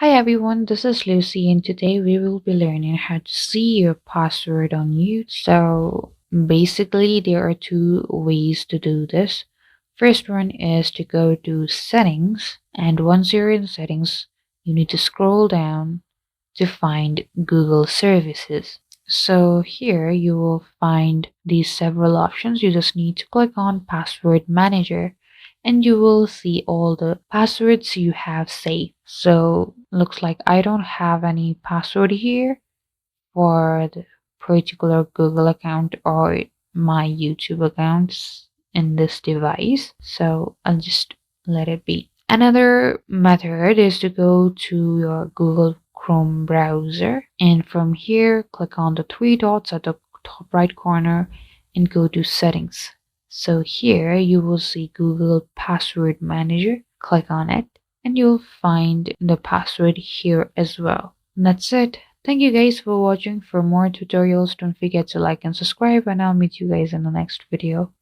Hi everyone, this is Lucy and today we will be learning how to see your password on YouTube. So basically there are two ways to do this. First one is to go to settings, and once you're in settings, you need to scroll down to find Google services. So here you will find these several options. You just need to click on password manager and you will see all the passwords you have saved. So looks like I don't have any password here for the particular Google account or my YouTube accounts in this device. So I'll just let it be. Another method is to go to your Google Chrome browser, and from here click on the three dots at the top right corner and go to settings. So here you will see Google Password Manager. Click on it and you'll find the password here as well. And that's it. Thank you guys for watching. For more tutorials, don't forget to like and subscribe, and I'll meet you guys in the next video.